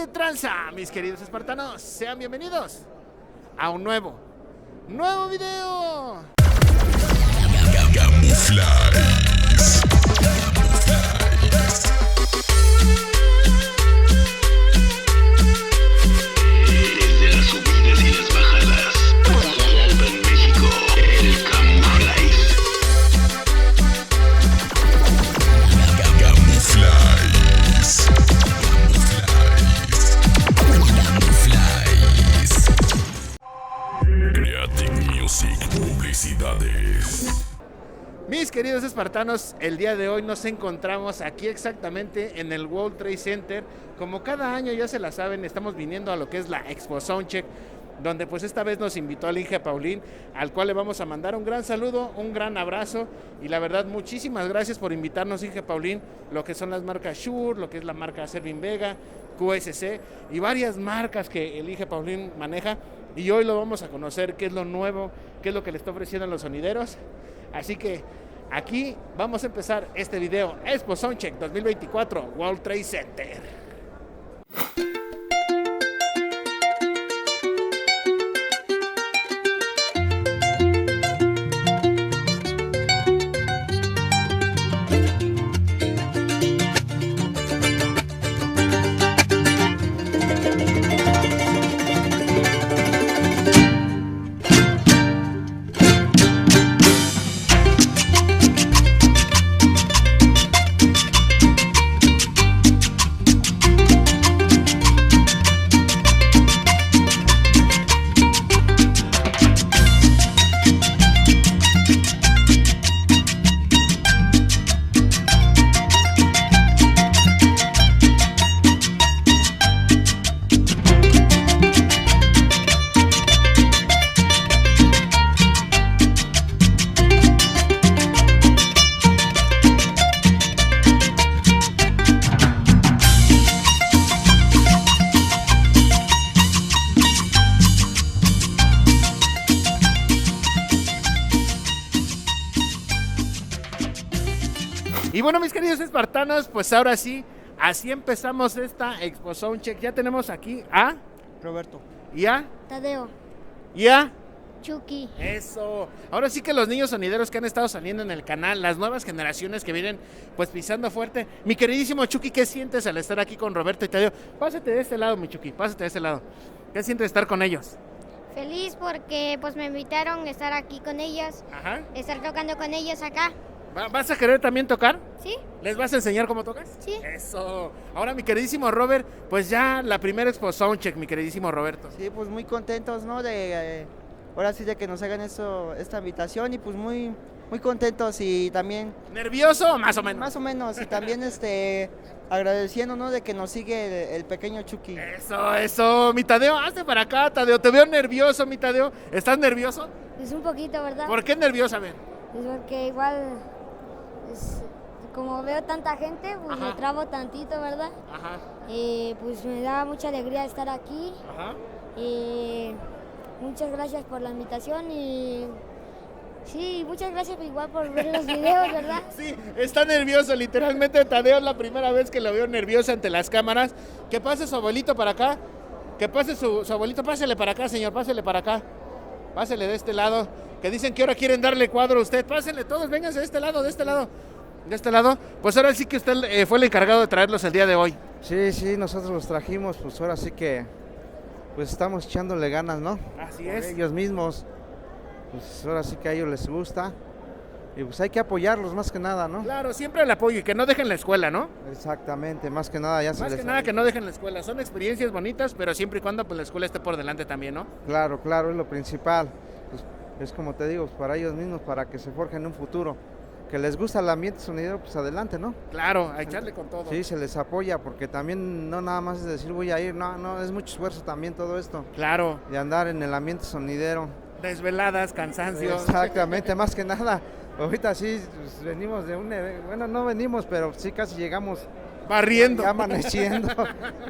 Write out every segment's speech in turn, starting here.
¿Qué tranza, mis queridos espartanos? Sean bienvenidos a un nuevo video. Desde las subidas y las bajadas, Jalapa en México, el Camuflies. Creative Music Publicidades. Mis queridos espartanos, el día de hoy nos encontramos aquí exactamente en el World Trade Center. Como cada año, ya se la saben, estamos viniendo a lo que es la Expo Soundcheck, donde pues esta vez nos invitó al Inge Paulín, al cual le vamos a mandar un gran saludo, un gran abrazo, y la verdad muchísimas gracias por invitarnos, Inge Paulín, lo que son las marcas Shure, lo que es la marca Servin Vega, QSC y varias marcas que el Inge Paulín maneja, y hoy lo vamos a conocer, qué es lo nuevo, qué es lo que le está ofreciendo a los sonideros. Así que aquí vamos a empezar este video, Expo Soundcheck 2024, World Trade Center. Y bueno, mis queridos espartanos, pues ahora sí, así empezamos esta Expo Soundcheck. Ya tenemos aquí a Roberto. y a Tadeo, Chucky. Eso. Ahora sí que los niños sonideros que han estado saliendo en el canal, las nuevas generaciones que vienen pues pisando fuerte. Mi queridísimo Chucky, ¿qué sientes al estar aquí con Roberto y Tadeo? Pásate de este lado, mi Chucky, pásate de este lado. ¿Qué sientes estar con ellos? Feliz porque pues me invitaron a estar aquí con ellos, Ajá. estar tocando con ellos acá. ¿Vas a querer también tocar? ¿Sí? ¿Les vas a enseñar cómo tocas? Sí. Eso. Ahora, mi queridísimo Robert, pues ya la primera Expo Soundcheck, mi queridísimo Roberto. Sí, pues muy contentos, ¿no? Ahora sí de que nos hagan esta invitación y pues muy contentos y también ¿Nervioso o más o menos? más o menos y también agradeciendo, ¿no? De que nos sigue el pequeño Chucky. Eso, mi Tadeo, hazte para acá, Tadeo. Te veo nervioso, mi Tadeo. ¿Estás nervioso? Es un poquito, ¿verdad? ¿Por qué nervioso, a ver? Es porque igual, como veo tanta gente, pues Ajá. me trabo tantito, ¿verdad? Ajá, Pues me da mucha alegría estar aquí. ajá. Muchas gracias por la invitación y sí, muchas gracias igual por ver los videos, ¿verdad? Sí, está nervioso, literalmente Tadeo es la primera vez que lo veo nervioso ante las cámaras. Que pase su abuelito para acá, que pase su abuelito, pásele para acá, señor, pásele para acá. Pásele de este lado, que dicen que ahora quieren darle cuadro a usted. Pásenle todos, vénganse de este lado, de este lado. De este lado, pues ahora sí que usted fue el encargado de traerlos el día de hoy. Sí, nosotros los trajimos, pues ahora sí que pues estamos echándole ganas, ¿no? Así Por es. ellos mismos, pues ahora sí que a ellos les gusta y pues hay que apoyarlos más que nada, ¿no? Claro, siempre el apoyo y que no dejen la escuela, ¿no? Exactamente, más que nada ya se Más les que nada ha que dicho. no dejen la escuela. Son experiencias bonitas, pero siempre y cuando pues la escuela esté por delante también, ¿no? Claro, es lo principal. Pues, es como te digo, pues, para ellos mismos, para que se forjen un futuro. Que les gusta el ambiente sonidero, pues adelante, ¿no? Claro, a echarle con todo. Sí, se les apoya porque también no nada más es decir voy a ir, no, es mucho esfuerzo también todo esto. Claro, De andar en el ambiente sonidero. desveladas, cansancio. Exactamente, más que nada. Ahorita sí pues, venimos de un bueno, no venimos, pero sí casi llegamos Barriendo. ya amaneciendo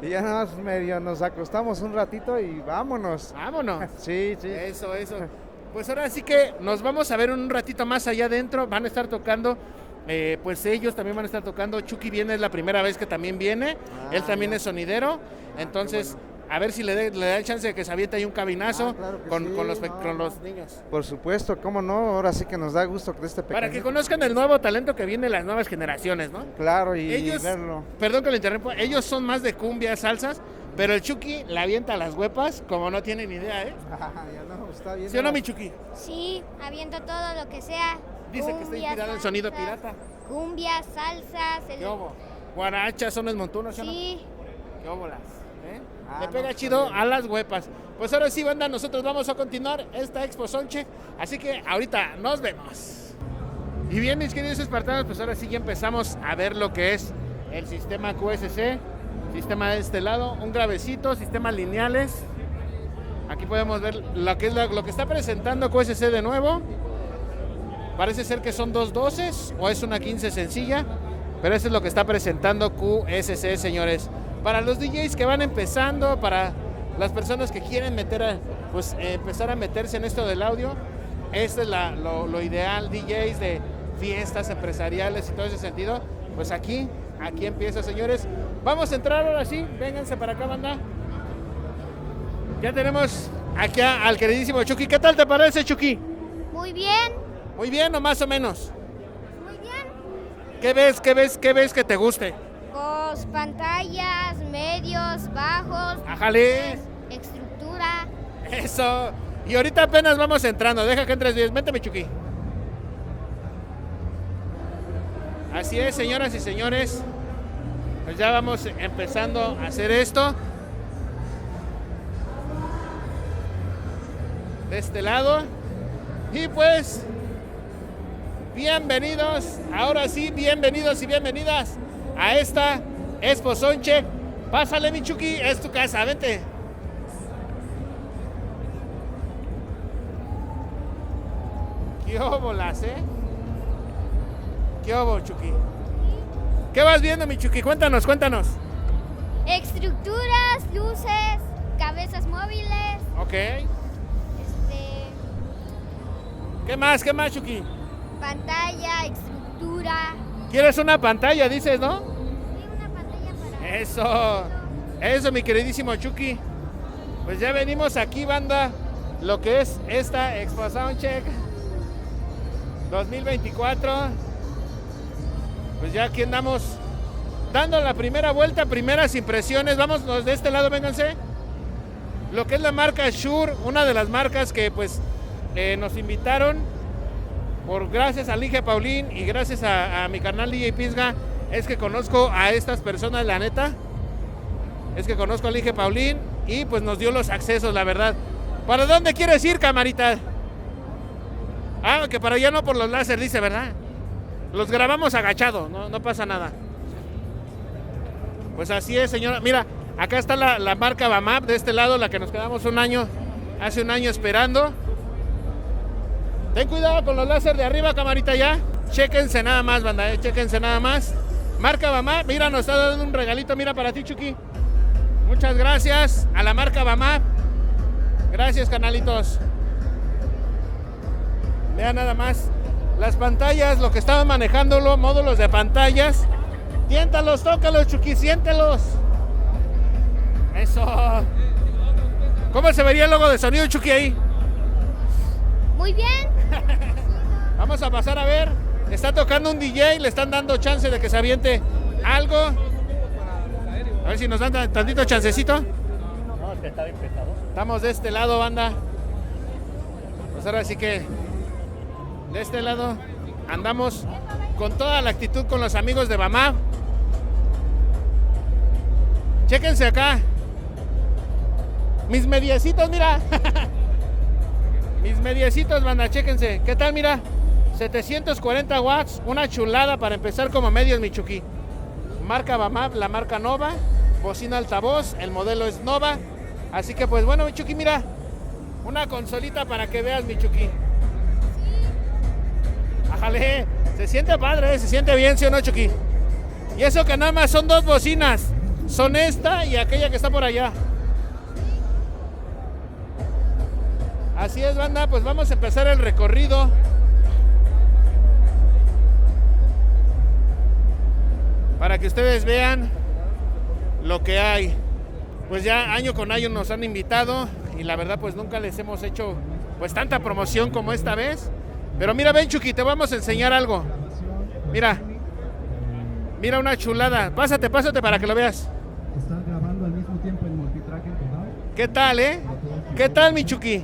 y ya nada más medio nos acostamos un ratito y vámonos. Vámonos. Sí. Eso. Pues ahora sí que nos vamos a ver un ratito más allá adentro. Van a estar tocando, pues ellos también van a estar tocando. Chucky viene, es la primera vez que también viene. Él también es sonidero. Entonces, a ver si le da el chance de que se aviente ahí un cabinazo Claro que con sí, con los no. niños. Por supuesto, cómo no, ahora sí que nos da gusto que este pequeño. Para que conozcan el nuevo talento que viene de las nuevas generaciones, ¿no? Claro, y Ellos, verlo. perdón que lo interrumpa, ellos son más de cumbia, salsas, pero el Chucky la avienta a las huepas como no tienen idea, ¿eh? Ya no, está bien. ¿Sí o no, mi Chucky? Sí, aviento todo lo que sea. Dice que está inspirado en sonido pirata. Cumbias, salsas. ¿Qué hubo? Guarachas, sones montunos, ¿sí o no? Sí, ¿Qué óbolas? ¿Eh? Ah, Le no, pega está chido bien. a las huepas. Pues ahora sí, banda, nosotros vamos a continuar esta Expo Soundcheck, así que ahorita nos vemos. Y bien, mis queridos espartanos, pues ahora sí ya empezamos a ver lo que es el sistema QSC, sistema de este lado, un gravecito, sistemas lineales. Aquí podemos ver lo que es lo que está presentando QSC de nuevo. Parece ser que son 2 12s o es una 15 sencilla, pero eso es lo que está presentando QSC, señores. Para los DJs que van empezando, para las personas que quieren empezar a meterse en esto del audio, este es lo ideal, DJs de fiestas empresariales y todo ese sentido. Pues aquí empieza, señores. Vamos a entrar ahora sí, vénganse para acá, banda. Ya tenemos aquí al queridísimo Chucky. ¿Qué tal te parece, Chucky? muy bien. Muy bien o más o menos. Muy bien. ¿Qué ves que te guste? Pues pantallas, medios, bajos, Ájale. estructura. Eso. Y ahorita apenas vamos entrando. Deja que entres bien. Méteme, Chucky. Así es, señoras y señores. Pues ya vamos empezando a hacer esto. De este lado. Y pues, bienvenidos, ahora sí, bienvenidos y bienvenidas a esta Expo Soundcheck. Pásale, mi Chucky, es tu casa, vente. ¿Qué óbolas, ¿Qué óbo, Chucky? ¿Qué vas viendo, mi Chucky? Cuéntanos. Estructuras, luces, cabezas móviles. Ok. ¿Qué más, Chucky? Pantalla, estructura. ¿Quieres una pantalla, dices, no? Sí, una pantalla para... Eso, mi queridísimo Chucky. Pues ya venimos aquí, banda, lo que es esta Expo Soundcheck 2024. Pues ya aquí andamos dando la primera vuelta, primeras impresiones. Vámonos de este lado, vénganse. Lo que es la marca Shure, una de las marcas que pues nos invitaron gracias al Inge Paulín y gracias a mi carnal DJ Pisga, es que conozco a estas personas, la neta. Es que conozco al Inge Paulín y pues nos dio los accesos, la verdad. ¿Para dónde quieres ir, camarita? Ah, que para allá no por los láser, dice, ¿verdad? Los grabamos agachados, no pasa nada. Pues así es, señora. Mira, acá está la marca Bamap de este lado, la que nos quedamos hace un año esperando. Ten cuidado con los láser de arriba, camarita, ya. Chéquense nada más, banda, chéquense nada más. Marca Bamap, mira, nos está dando un regalito, mira, para ti, Chucky. Muchas gracias a la marca Bamap. Gracias, canalitos. Vean nada más las pantallas, lo que estaban manejándolo, módulos de pantallas. Tiéntalos, tócalos, Chucky, siéntelos. Eso. ¿Cómo se vería el logo de sonido, Chucky, ahí? Muy bien. Vamos a pasar a ver. Está tocando un DJ, le están dando chance de que se aviente algo. A ver si nos dan tantito chancecito. No, es que está bien pesado. Estamos de este lado, banda. Pues ahora sí que de este lado andamos con toda la actitud con los amigos de Bamap. Chéquense acá. Mis mediecitos, mira. Mis mediecitos, banda, chéquense. ¿Qué tal, mira? 740 watts, una chulada para empezar como medios, mi Chucky. Marca Bamap, la marca Nova. Bocina altavoz, el modelo es Nova. Así que pues bueno, mi Chucky, mira. Una consolita para que veas, mi Chucky. Ájale, se siente padre, se siente bien, ¿sí o no, Chucky? Y eso que nada más son 2 bocinas. Son esta y aquella que está por allá. Así es, banda, pues vamos a empezar el recorrido. Para que ustedes vean lo que hay. pues ya año con año nos han invitado y la verdad pues nunca les hemos hecho pues tanta promoción como esta vez. Pero mira, ven Chucky, te vamos a enseñar algo. Mira una chulada. Pásate para que lo veas. Están grabando al mismo tiempo el multitrack en total. ¿Qué tal, ¿Qué tal, mi Chucky?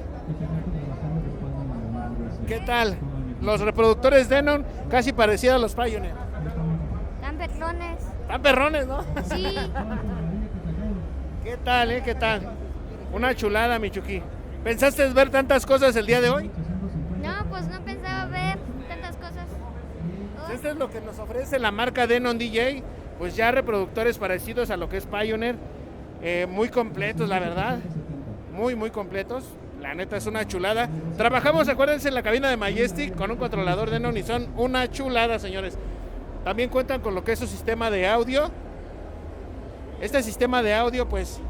¿Qué tal? Los reproductores Denon casi parecidos a los Pioneer. Tan perrones. Están perrones, ¿no? Sí. ¿Qué tal, ¿Qué tal? Una chulada, mi Chucky. ¿Pensaste ver tantas cosas el día de hoy? No, pues no pensaba ver tantas cosas. Pues esto es lo que nos ofrece la marca Denon DJ. Pues ya reproductores parecidos a lo que es Pioneer. Muy completos, la verdad. Muy completos. La neta es una chulada. Trabajamos, acuérdense, en la cabina de Majestic con un controlador Denon y son una chulada, señores. También cuentan con lo que es su sistema de audio. Este sistema de audio, pues,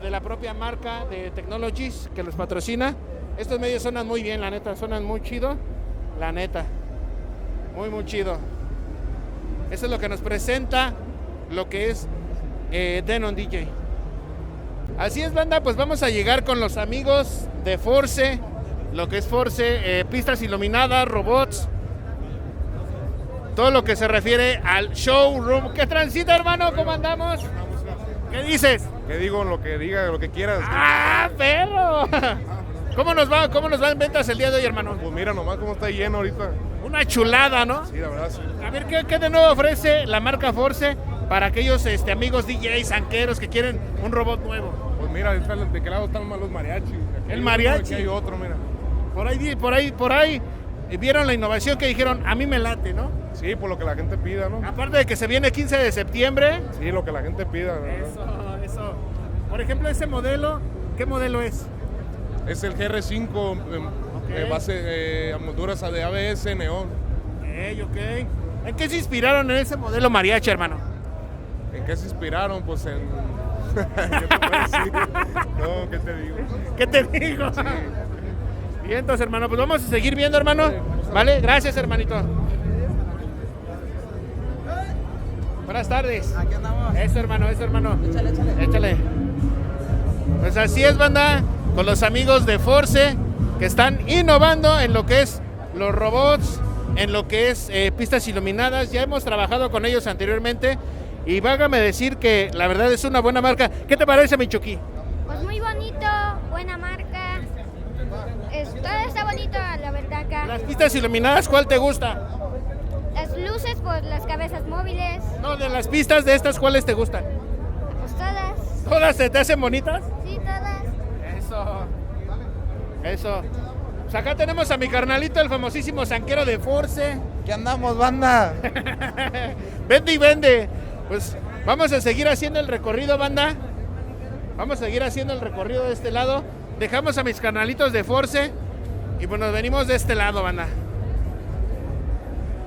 de la propia marca de Technologies que los patrocina. Estos medios suenan muy bien, la neta, suenan muy chido. La neta, muy chido. Eso es lo que nos presenta lo que es Denon DJ. Así es, banda, pues vamos a llegar con los amigos de Force, lo que es Force, pistas iluminadas, robots, todo lo que se refiere al showroom. ¿Qué transita, hermano? ¿Cómo andamos? ¿Qué dices? ¿Qué digo? Lo que diga, lo que quieras. ¡Ah, perro! ¿Cómo nos va en ventas el día de hoy, hermano? Pues mira nomás cómo está lleno ahorita. Una chulada, ¿no? Sí, la verdad, sí. A ver, ¿qué de nuevo ofrece la marca Force para aquellos amigos DJs, anqueros que quieren un robot nuevo? Pues mira, ¿de qué lado están los mariachis? El mariachi. Aquí hay otro, mira. Por ahí vieron la innovación que dijeron, a mí me late, ¿no? Sí, por lo que la gente pida, ¿no? Aparte de que se viene 15 de septiembre. Sí, lo que la gente pida, ¿verdad? Eso. Por ejemplo, ese modelo, ¿qué modelo es? Es el GR5, base a molduras de ABS neón. Ok. ¿En qué se inspiraron en ese modelo mariachi, hermano? ¿En qué se inspiraron? Pues en... ¿Qué te puedo decir? No, ¿qué te digo? ¿Qué te digo? Sí. Bien, entonces, hermano, pues vamos a seguir viendo, hermano. ¿Vale? Gracias, hermanito. Buenas tardes. Aquí andamos. Eso, hermano. Échale. Pues así es, banda, con los amigos de Force, que están innovando en lo que es los robots, en lo que es pistas iluminadas. Ya hemos trabajado con ellos anteriormente y vágame decir que la verdad es una buena marca. ¿Qué te parece, mi Chucky? Pues muy bonito, buena marca. Todo está bonito, la verdad, acá. Las pistas iluminadas, ¿cuál te gusta? Las luces, pues las cabezas móviles. No, de las pistas de estas, ¿cuáles te gustan? Pues todas. ¿Todas se te hacen bonitas? Sí, todas. Eso. Pues acá tenemos a mi carnalito, el famosísimo zanquero de Force. ¿Qué andamos, banda? Vende. Pues vamos a seguir haciendo el recorrido, banda. Vamos a seguir haciendo el recorrido de este lado. Dejamos a mis carnalitos de Force y pues nos venimos de este lado, banda.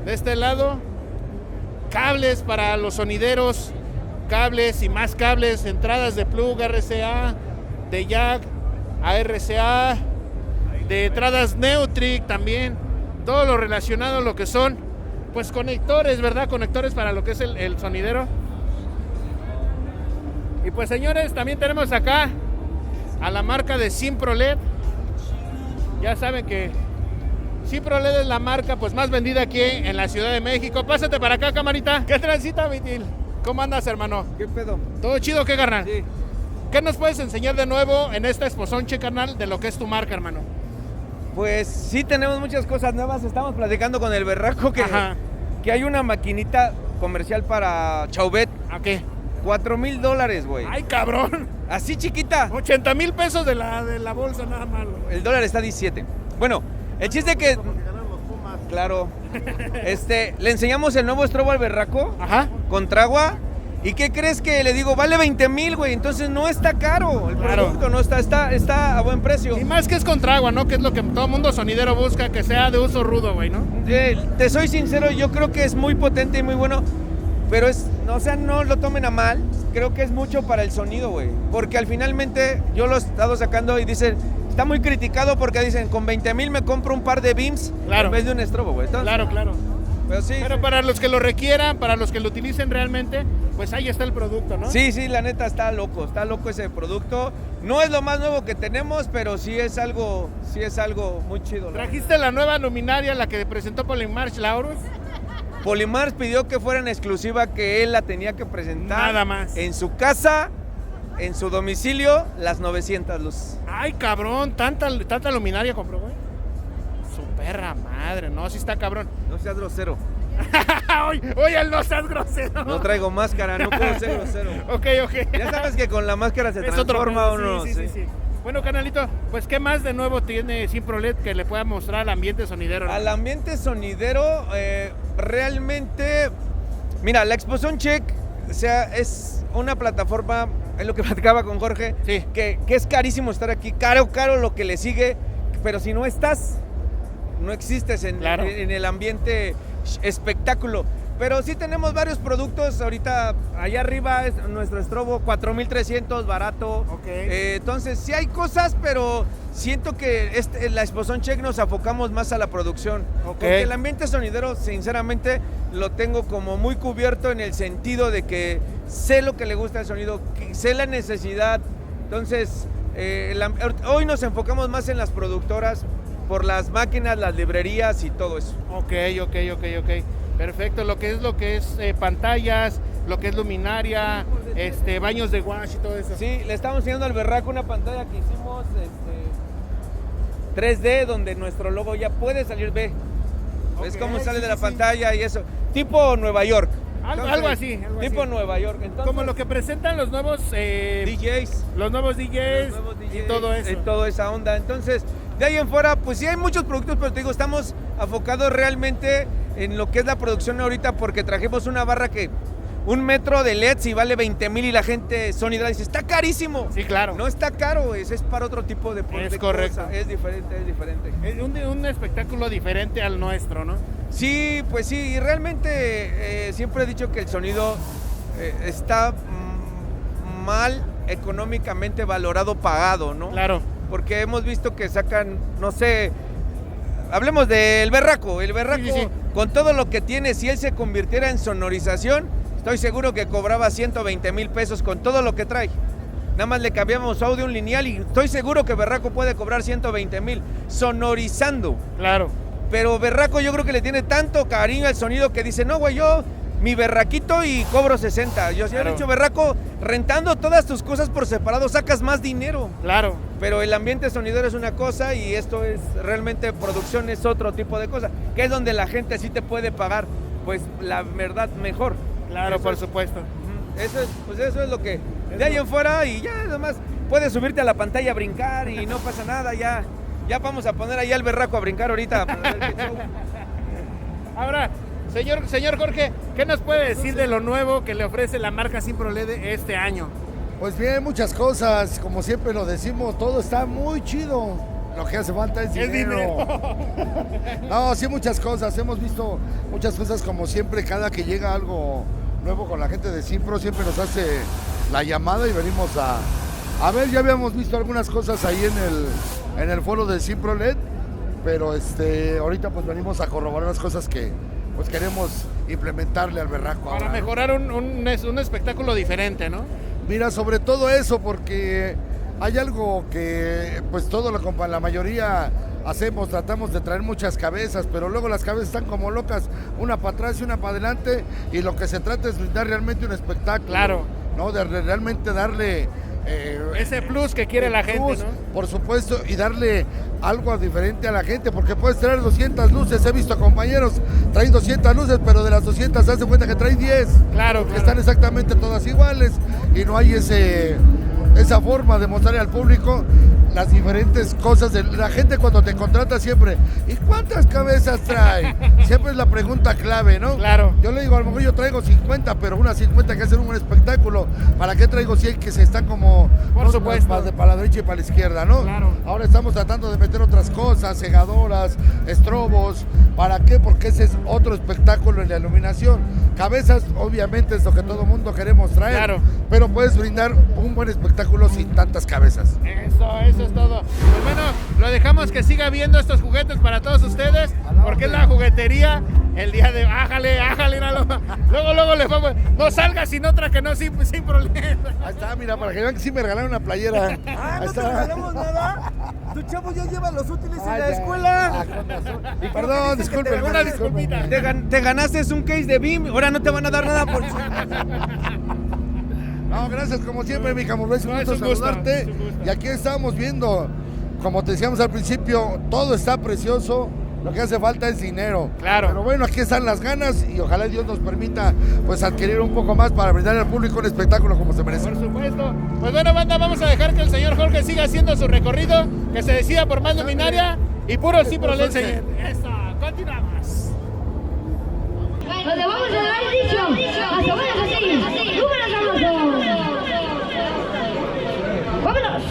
De este lado, cables para los sonideros, cables y más cables, entradas de plug, RCA, de jack, a RCA, de entradas Neutrik también, todo lo relacionado a lo que son, pues conectores, ¿verdad? Conectores para lo que es el sonidero. Y pues señores, también tenemos acá a la marca de Simproled. Ya saben que Simproled es la marca pues más vendida aquí en la Ciudad de México. Pásate para acá, camarita. ¿Qué transita, Vitil? ¿Cómo andas, hermano? ¿Qué pedo? ¿Todo chido, qué, carnal? Sí. ¿Qué nos puedes enseñar de nuevo en esta exposonche, carnal, de lo que es tu marca, hermano? Pues sí tenemos muchas cosas nuevas. Estamos platicando con el berraco que hay una maquinita comercial para Chauvet. ¿A qué? $4,000, güey. ¡Ay, cabrón! Así chiquita. 80,000 pesos de la bolsa, nada más. El dólar está 17. Bueno, el chiste que... Claro. Le enseñamos el nuevo estrobo al berraco. Ajá. Con Tragua. ¿Y qué crees que le digo? Vale 20,000, güey. Entonces no está caro. El producto no está a buen precio. Y más que es con Tragua, ¿no? Que es lo que todo mundo sonidero busca, que sea de uso rudo, güey, ¿no? Te soy sincero, yo creo que es muy potente y muy bueno. Pero no lo tomen a mal. Creo que es mucho para el sonido, güey. Porque al finalmente yo lo he estado sacando y dicen, está muy criticado porque dicen, con 20,000 me compro un par de beams en vez de un estrobo, güey. Claro. Pero sí. Pero para los que lo requieran, para los que lo utilicen realmente, pues ahí está el producto, ¿no? Sí, la neta está loco ese producto. No es lo más nuevo que tenemos, pero sí es algo muy chido. ¿Trajiste la nueva luminaria, la que presentó Polymarch Laurus? Polymarch pidió que fuera en exclusiva, que él la tenía que presentar. Nada más. En su casa, en su domicilio, las 900 luces. Ay, cabrón, tanta luminaria compró, güey. Su perra madre, no, sí está cabrón. No seas grosero. Oye, no seas grosero. No traigo máscara, no puedo ser grosero. Ok. Ya sabes que con la máscara se transforma uno. Sí. Bueno, canalito, pues ¿qué más de nuevo tiene Simprolet que le pueda mostrar al ambiente sonidero, ¿no? Al ambiente sonidero, realmente, mira, la Expo Soundcheck, o sea, es una plataforma, es lo que platicaba con Jorge, sí, que es carísimo estar aquí, caro lo que le sigue, pero si no estás, no existes en el ambiente espectáculo. Pero sí tenemos varios productos. Ahorita allá arriba es nuestro estrobo 4300, barato. Okay. Entonces sí hay cosas, pero siento que la Expo Soundcheck nos enfocamos más a la producción. Okay. Porque el ambiente sonidero, sinceramente, lo tengo como muy cubierto en el sentido de que sé lo que le gusta el sonido, sé la necesidad. Entonces, hoy nos enfocamos más en las productoras por las máquinas, las librerías y todo eso. Ok. Perfecto, lo que es pantallas, lo que es luminaria, baños de wash y todo eso. Sí, le estamos enseñando al berraco una pantalla que hicimos 3D, donde nuestro logo ya puede salir B. ¿Ves cómo sale de la pantalla y eso? Tipo Nueva York. Algo así. Tipo Nueva York. Entonces, como lo que presentan los nuevos DJs. Los nuevos DJs y todo eso. Toda esa onda. Entonces, de ahí en fuera, pues sí hay muchos productos, pero te digo, estamos enfocados realmente en lo que es la producción ahorita, porque trajimos una barra que 1 metro de LEDs y vale 20,000 y la gente sonidera dice, está carísimo. Sí, claro. No está caro, es para otro tipo de Es correcto. cosa. Es diferente. Es un espectáculo diferente al nuestro, ¿no? Sí, pues sí, y realmente siempre he dicho que el sonido está mal económicamente valorado, pagado, ¿no? Claro. Porque hemos visto que sacan, no sé, hablemos del berraco. El berraco, sí. Con todo lo que tiene, si él se convirtiera en sonorización, estoy seguro que cobraba 120,000 pesos con todo lo que trae. Nada más le cambiamos audio un lineal y estoy seguro que berraco puede cobrar 120,000 sonorizando. Claro. Pero berraco yo creo que le tiene tanto cariño al sonido que dice, no, güey, yo mi berraquito y cobro 60. Yo he dicho, berraco, rentando todas tus cosas por separado sacas más dinero. Claro. Pero el ambiente sonidero es una cosa y esto es realmente producción, es otro tipo de cosa, que es donde la gente sí te puede pagar, pues la verdad mejor. Claro, eso por es, supuesto. Eso es lo que de ahí en fuera y ya además puedes subirte a la pantalla a brincar y no pasa nada, ya vamos a poner ahí al berraco a brincar ahorita. Ahora, señor Jorge, ¿qué nos puede decir de lo nuevo que le ofrece la marca Simprolet este año? Pues bien, muchas cosas, como siempre lo decimos, todo está muy chido. Lo que hace falta es dinero. No, sí, muchas cosas. Hemos visto muchas cosas como siempre. Cada que llega algo nuevo con la gente de Simpro, siempre nos hace la llamada y venimos a ver. Ya habíamos visto algunas cosas ahí en el foro de Simprolet, pero ahorita pues venimos a corroborar las cosas que pues queremos implementarle al berraco. Para mejorar un espectáculo diferente, ¿no? Mira, sobre todo eso, porque hay algo que pues la mayoría hacemos, tratamos de traer muchas cabezas, pero luego las cabezas están como locas, una para atrás y una para adelante, y lo que se trata es brindar realmente un espectáculo. Claro. ¿No? De realmente darle ese plus que quiere la gente, ¿no? Por supuesto, y darle algo diferente a la gente, porque puedes traer 200 luces, he visto compañeros traen 200 luces, pero de las 200 se hace cuenta que traen 10. Claro, que están exactamente todas iguales, y no hay esa forma de mostrarle al público las diferentes cosas de la gente cuando te contrata siempre. ¿Y cuántas cabezas trae? Siempre es la pregunta clave, ¿no? Claro. Yo le digo, a lo mejor yo traigo 50, pero unas 50 que hacen un buen espectáculo. ¿Para qué traigo 100 que se están como por supuesto para la derecha y para la izquierda, ¿no? Claro. Ahora estamos tratando de meter otras cosas, cegadoras, estrobos. ¿Para qué? Porque ese es otro espectáculo en la iluminación. Cabezas, obviamente, es lo que todo mundo queremos traer. Claro. Pero puedes brindar un buen espectáculo sin tantas cabezas. Eso es todo. Pues bueno, lo dejamos que siga viendo estos juguetes para todos ustedes, porque es la juguetería el día de... Ájale, míralo. Luego le vamos... No salgas sin otra que no, sin problema. Ahí está, mira, para que vean que sí me regalaron una playera. Ah, Ahí ¿no te está. regalamos nada? Tu chavo ya lleva los útiles en la escuela. Perdón, disculpen. Una disculpita. Te ganaste un case de BIM, ahora no te van a dar nada por... No, gracias como siempre, mi Camurray, un gusto saludarte. Y aquí estamos viendo, como te decíamos al principio, todo está precioso. Lo que hace falta es dinero. Claro. Pero bueno, aquí están las ganas y ojalá Dios nos permita pues adquirir un poco más para brindar al público un espectáculo como se merece. Por supuesto. Pues bueno, banda, vamos a dejar que el señor Jorge siga haciendo su recorrido, que se decida por más luminaria y puro sí, pero le enseñé. Eso, continuamos. Donde vamos a dar el dicho, asomamos así, números famosos. Vámonos.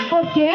¿Por qué?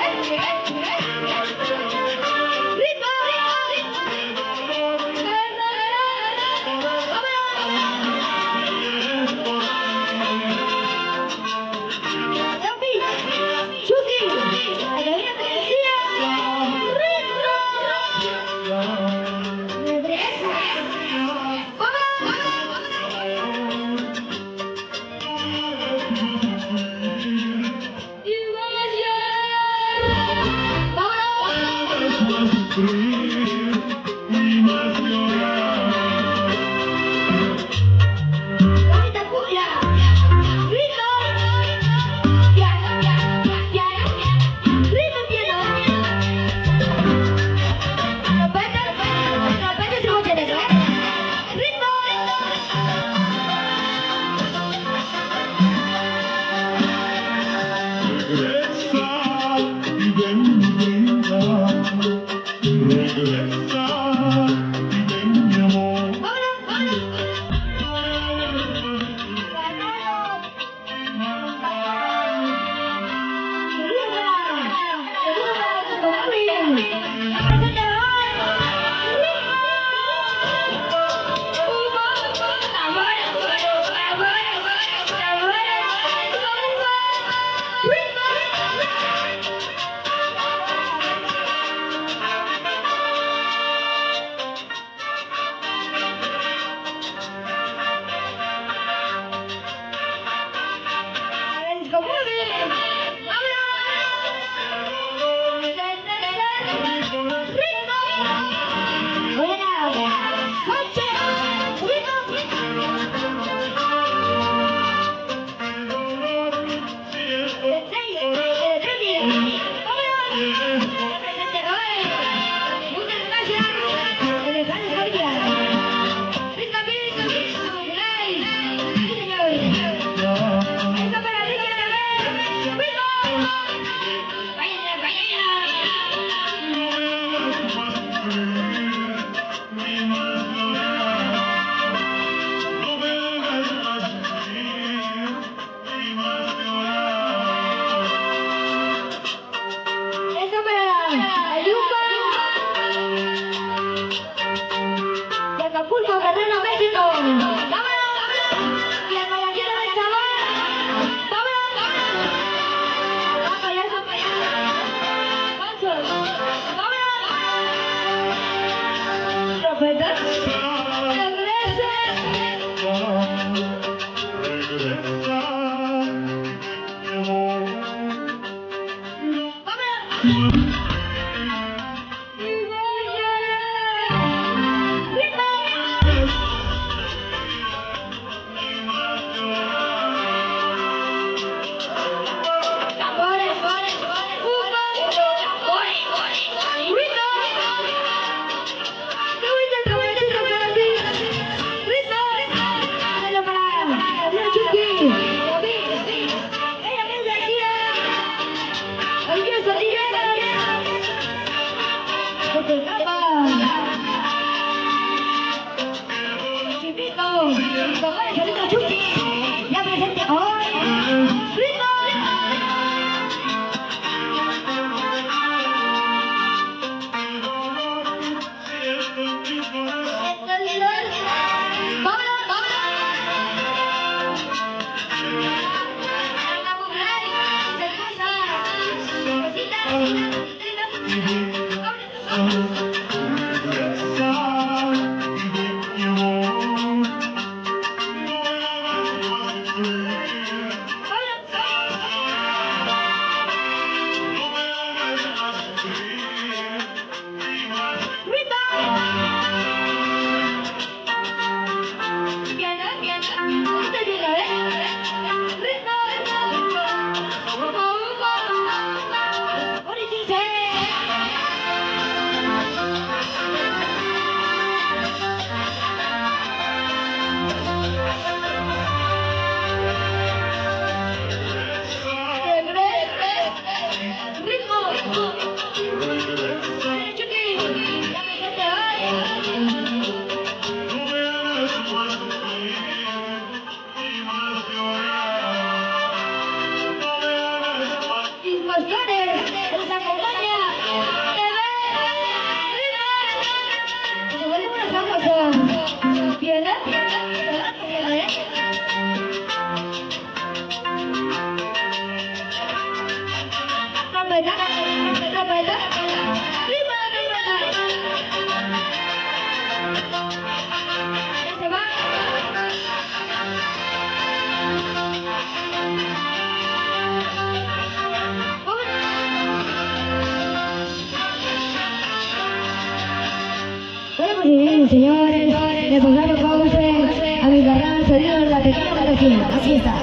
Señores, le pongamos pausa a mi carnal salido en la tecla de aquí. Así está.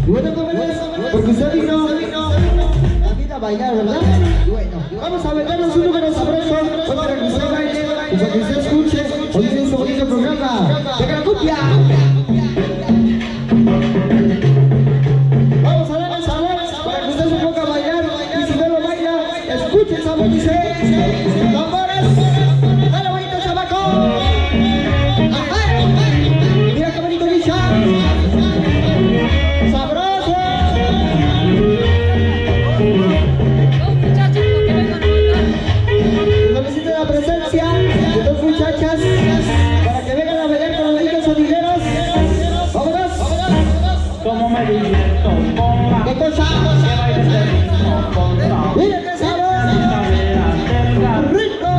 Y bueno, jóvenes, porque usted vino aquí a bailar, ¿verdad? Bueno, vamos a bailarnos un número sabroso para que usted baile y para que usted escuche hoy en este bonito programa de la cumbia. Vamos a darle sabor para que usted se ponga a bailar y si no lo baila, escuche el sabor, dice. Mira qué bonito dice. Sabroso. Solicito la presencia de dos muchachas para que vengan a bailar con los niños sonideros. Vámonos. Como me divierto. ¿Qué cosa? Mira qué sabor. Rico.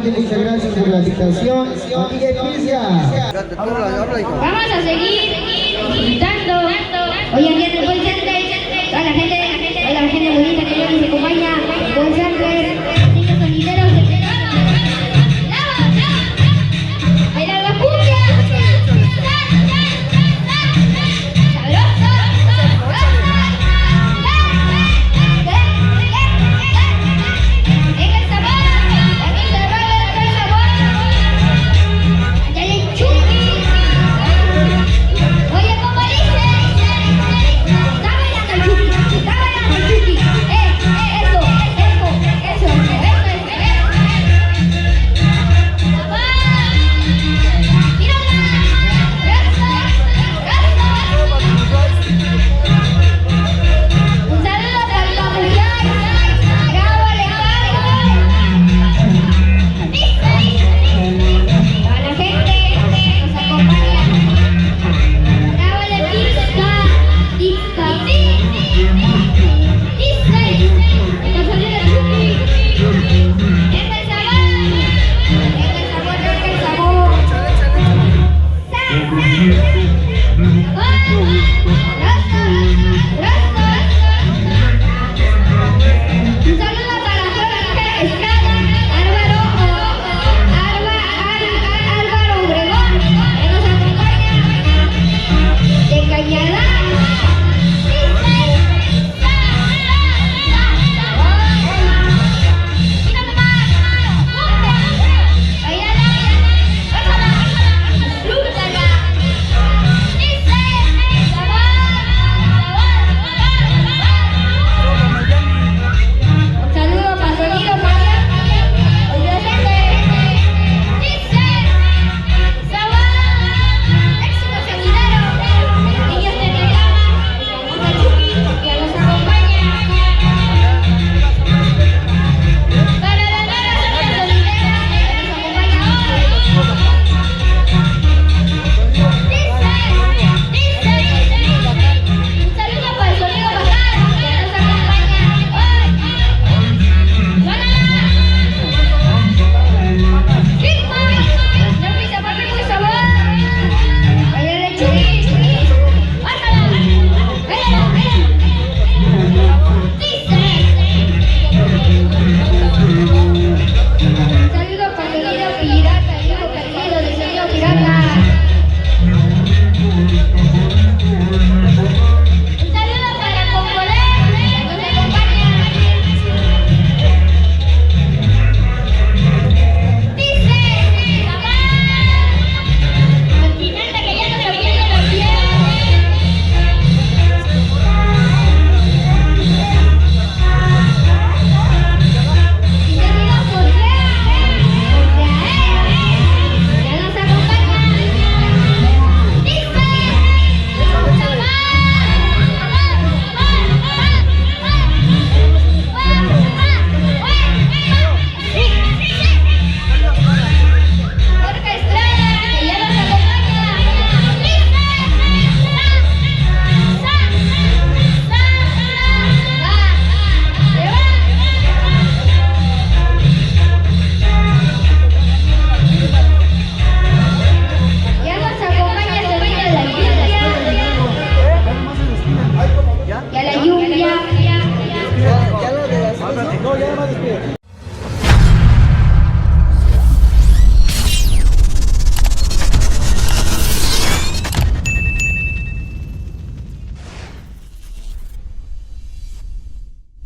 Santi, muchas gracias por la invitación. Miguel Pizia. Vamos a seguir disfrutando. Hoy en día en el Ball Center, toda la gente bonita que hoy nos acompaña. Ball Center, niños sonideros. ¡Baila la cumbia!